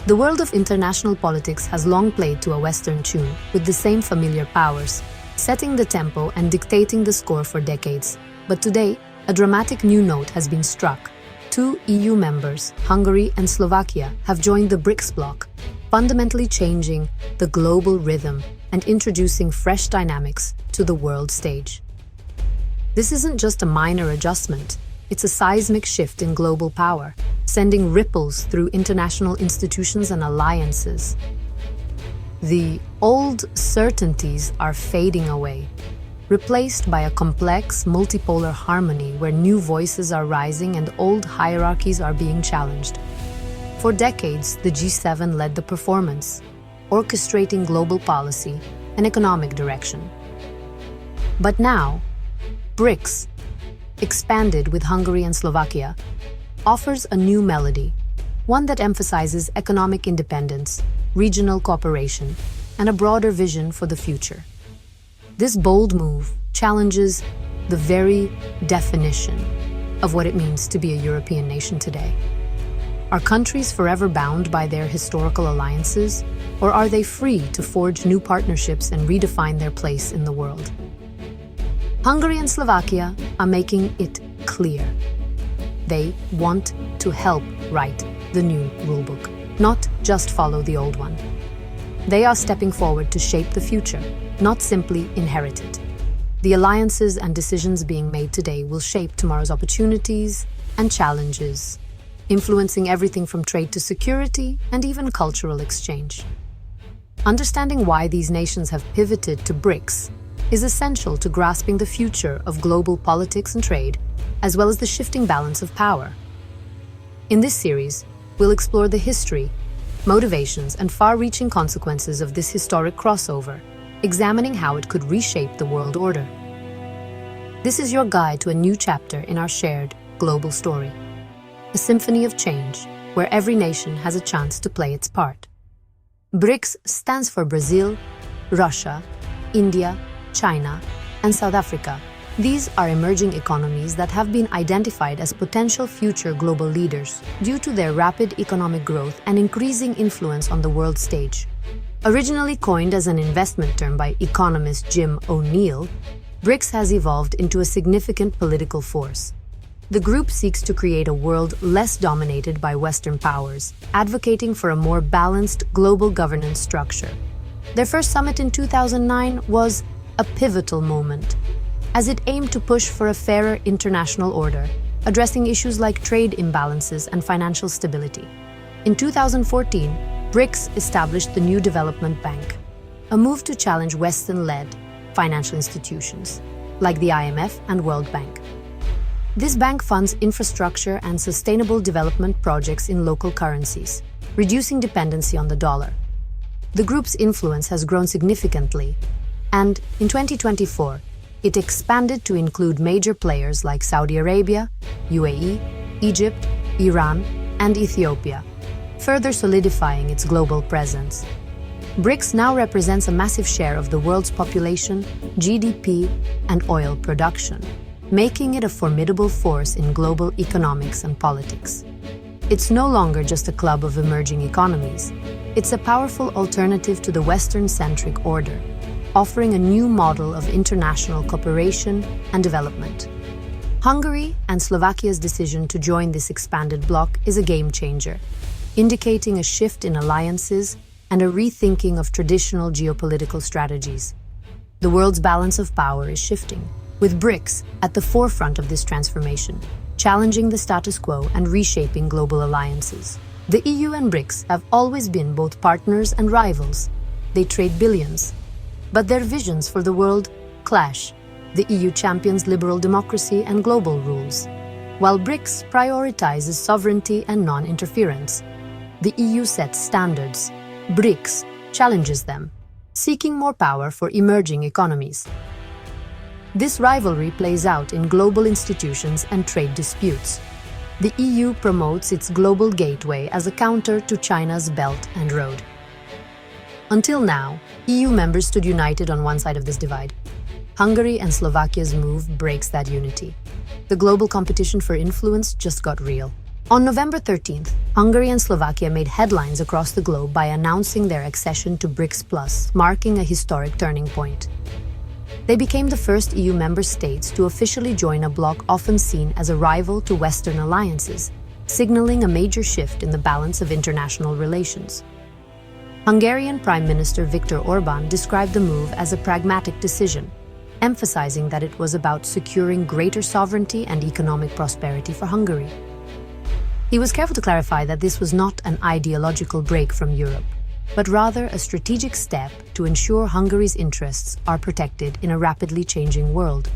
The world of international politics has long played to a Western tune, with the same familiar powers, setting the tempo and dictating the score for decades. But today, a dramatic new note has been struck. Two EU members, Hungary and Slovakia, have joined the BRICS bloc, fundamentally changing the global rhythm and introducing fresh dynamics to the world stage. This isn't just a minor adjustment, it's a seismic shift in global power, sending ripples through international institutions and alliances. The old certainties are fading away, replaced by a complex, multipolar harmony where new voices are rising and old hierarchies are being challenged. For decades, the G7 led the performance, orchestrating global policy and economic direction. But now, BRICS, expanded with Hungary and Slovakia, offers a new melody, one that emphasizes economic independence, regional cooperation, and a broader vision for the future. This bold move challenges the very definition of what it means to be a European nation today. Are countries forever bound by their historical alliances, or are they free to forge new partnerships and redefine their place in the world? Hungary and Slovakia are making it clear. They want to help write the new rulebook, not just follow the old one. They are stepping forward to shape the future, not simply inherit it. The alliances and decisions being made today will shape tomorrow's opportunities and challenges, influencing everything from trade to security and even cultural exchange. Understanding why these nations have pivoted to BRICS is essential to grasping the future of global politics and trade, as well as the shifting balance of power. In this series, we'll explore the history, motivations, and far-reaching consequences of this historic crossover, examining how it could reshape the world order. This is your guide to a new chapter in our shared global story, a symphony of change where every nation has a chance to play its part. BRICS stands for Brazil, Russia, India, China, and South Africa. These are emerging economies that have been identified as potential future global leaders due to their rapid economic growth and increasing influence on the world stage. Originally coined as an investment term by economist Jim O'Neill, BRICS has evolved into a significant political force. The group seeks to create a world less dominated by Western powers, advocating for a more balanced global governance structure. Their first summit in 2009 was a pivotal moment, as it aimed to push for a fairer international order, addressing issues like trade imbalances and financial stability. In 2014, BRICS established the New Development Bank, a move to challenge Western-led financial institutions, like the IMF and World Bank. This bank funds infrastructure and sustainable development projects in local currencies, reducing dependency on the dollar. The group's influence has grown significantly, and in 2024, it expanded to include major players like Saudi Arabia, UAE, Egypt, Iran, and Ethiopia, further solidifying its global presence. BRICS now represents a massive share of the world's population, GDP, and oil production, making it a formidable force in global economics and politics. It's no longer just a club of emerging economies. It's a powerful alternative to the Western-centric order, offering a new model of international cooperation and development. Hungary and Slovakia's decision to join this expanded bloc is a game-changer, indicating a shift in alliances and a rethinking of traditional geopolitical strategies. The world's balance of power is shifting, with BRICS at the forefront of this transformation, challenging the status quo and reshaping global alliances. The EU and BRICS have always been both partners and rivals. They trade billions, but their visions for the world clash. The EU champions liberal democracy and global rules, while BRICS prioritizes sovereignty and non-interference. The EU sets standards. BRICS challenges them, seeking more power for emerging economies. This rivalry plays out in global institutions and trade disputes. The EU promotes its global gateway as a counter to China's Belt and Road. Until now, EU members stood united on one side of this divide. Hungary and Slovakia's move breaks that unity. The global competition for influence just got real. On November 13th, Hungary and Slovakia made headlines across the globe by announcing their accession to BRICS+, marking a historic turning point. They became the first EU member states to officially join a bloc often seen as a rival to Western alliances, signaling a major shift in the balance of international relations. Hungarian Prime Minister Viktor Orbán described the move as a pragmatic decision, emphasizing that it was about securing greater sovereignty and economic prosperity for Hungary. He was careful to clarify that this was not an ideological break from Europe, but rather a strategic step to ensure Hungary's interests are protected in a rapidly changing world.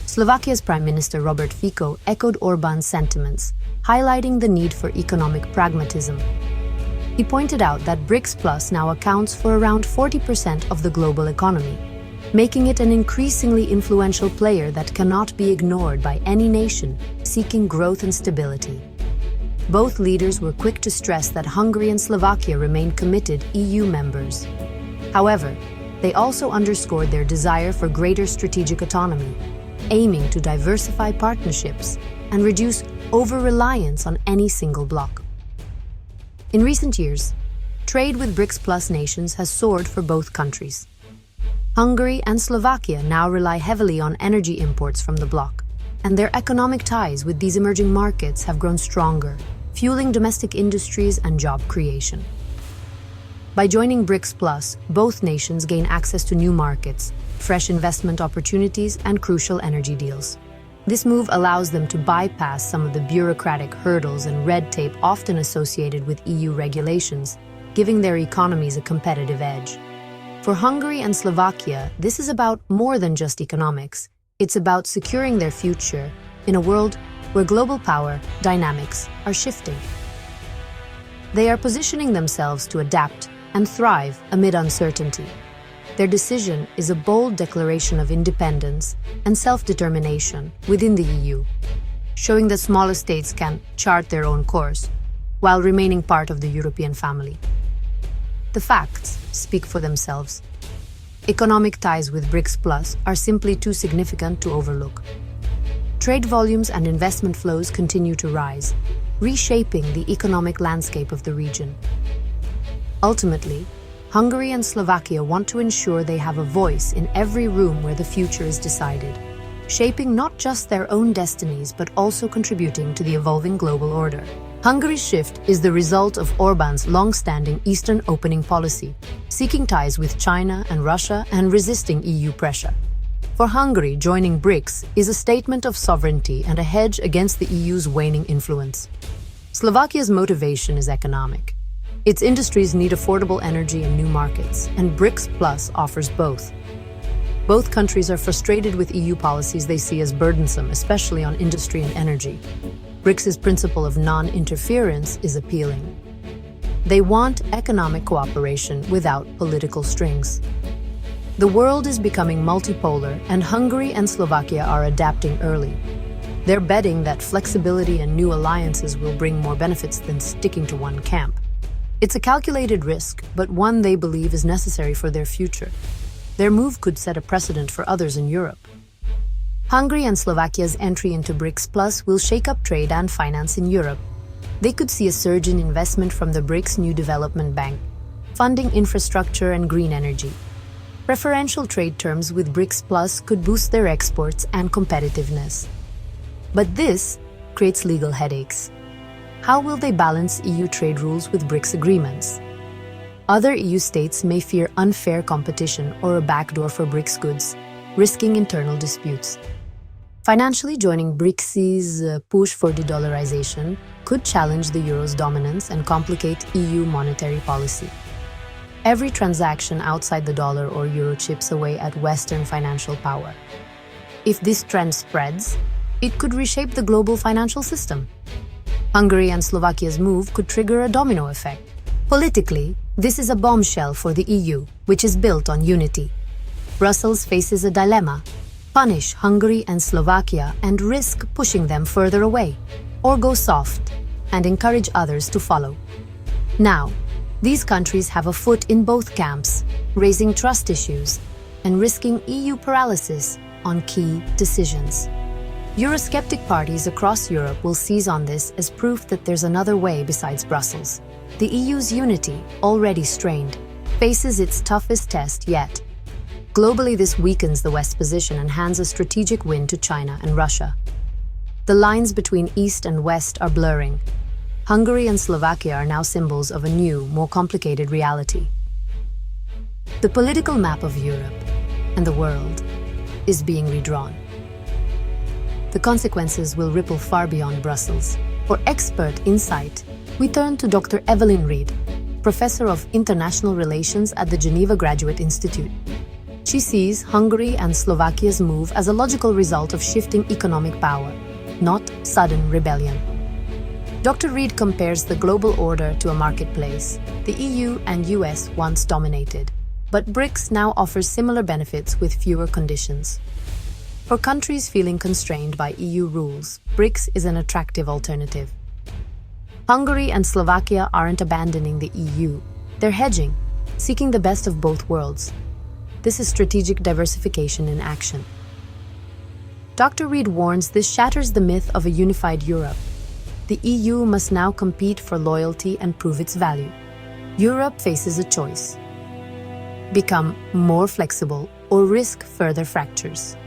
Slovakia's Prime Minister Robert Fico echoed Orbán's sentiments, highlighting the need for economic pragmatism. He pointed out that BRICS+ now accounts for around 40% of the global economy, making it an increasingly influential player that cannot be ignored by any nation seeking growth and stability. Both leaders were quick to stress that Hungary and Slovakia remain committed EU members. However, they also underscored their desire for greater strategic autonomy, aiming to diversify partnerships and reduce over-reliance on any single bloc. In recent years, trade with BRICS+ nations has soared for both countries. Hungary and Slovakia now rely heavily on energy imports from the bloc, and their economic ties with these emerging markets have grown stronger, fueling domestic industries and job creation. By joining BRICS+, both nations gain access to new markets, fresh investment opportunities, and crucial energy deals. This move allows them to bypass some of the bureaucratic hurdles and red tape often associated with EU regulations, giving their economies a competitive edge. For Hungary and Slovakia, this is about more than just economics. It's about securing their future in a world where global power dynamics are shifting. They are positioning themselves to adapt and thrive amid uncertainty. Their decision is a bold declaration of independence and self-determination within the EU, showing that smaller states can chart their own course while remaining part of the European family. The facts speak for themselves. Economic ties with BRICS+ are simply too significant to overlook. Trade volumes and investment flows continue to rise, reshaping the economic landscape of the region. Ultimately, Hungary and Slovakia want to ensure they have a voice in every room where the future is decided, shaping not just their own destinies but also contributing to the evolving global order. Hungary's shift is the result of Orbán's long-standing Eastern opening policy, seeking ties with China and Russia and resisting EU pressure. For Hungary, joining BRICS is a statement of sovereignty and a hedge against the EU's waning influence. Slovakia's motivation is economic. Its industries need affordable energy and new markets, and BRICS+ offers both. Both countries are frustrated with EU policies they see as burdensome, especially on industry and energy. BRICS's principle of non-interference is appealing. They want economic cooperation without political strings. The world is becoming multipolar, and Hungary and Slovakia are adapting early. They're betting that flexibility and new alliances will bring more benefits than sticking to one camp. It's a calculated risk, but one they believe is necessary for their future. Their move could set a precedent for others in Europe. Hungary and Slovakia's entry into BRICS+ will shake up trade and finance in Europe. They could see a surge in investment from the BRICS New Development Bank, funding infrastructure and green energy. Preferential trade terms with BRICS+ could boost their exports and competitiveness. But this creates legal headaches. How will they balance EU trade rules with BRICS agreements? Other EU states may fear unfair competition or a backdoor for BRICS goods, risking internal disputes. Financially, joining BRICS's push for de-dollarization could challenge the euro's dominance and complicate EU monetary policy. Every transaction outside the dollar or euro chips away at Western financial power. If this trend spreads, it could reshape the global financial system. Hungary and Slovakia's move could trigger a domino effect. Politically, this is a bombshell for the EU, which is built on unity. Brussels faces a dilemma: punish Hungary and Slovakia and risk pushing them further away, or go soft and encourage others to follow. Now, these countries have a foot in both camps, raising trust issues and risking EU paralysis on key decisions. Eurosceptic parties across Europe will seize on this as proof that there's another way besides Brussels. The EU's unity, already strained, faces its toughest test yet. Globally, this weakens the West's position and hands a strategic win to China and Russia. The lines between East and West are blurring. Hungary and Slovakia are now symbols of a new, more complicated reality. The political map of Europe and the world is being redrawn. The consequences will ripple far beyond Brussels. For expert insight, we turn to Dr. Evelyn Reed, Professor of International Relations at the Geneva Graduate Institute. She sees Hungary and Slovakia's move as a logical result of shifting economic power, not sudden rebellion. Dr. Reed compares the global order to a marketplace. The EU and US once dominated, but BRICS now offers similar benefits with fewer conditions. For countries feeling constrained by EU rules, BRICS is an attractive alternative. Hungary and Slovakia aren't abandoning the EU. They're hedging, seeking the best of both worlds. This is strategic diversification in action. Dr. Reed warns this shatters the myth of a unified Europe. The EU must now compete for loyalty and prove its value. Europe faces a choice: become more flexible or risk further fractures.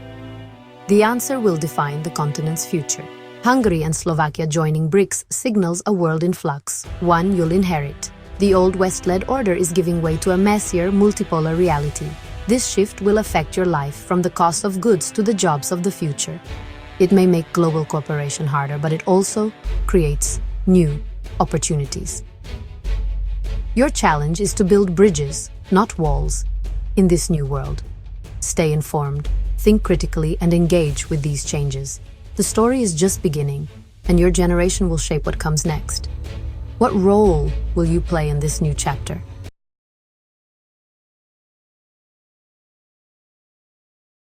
The answer will define the continent's future. Hungary and Slovakia joining BRICS signals a world in flux, one you'll inherit. The old West-led order is giving way to a messier, multipolar reality. This shift will affect your life from the cost of goods to the jobs of the future. It may make global cooperation harder, but it also creates new opportunities. Your challenge is to build bridges, not walls, in this new world. Stay informed, think critically, and engage with these changes. The story is just beginning, and your generation will shape what comes next. What role will you play in this new chapter?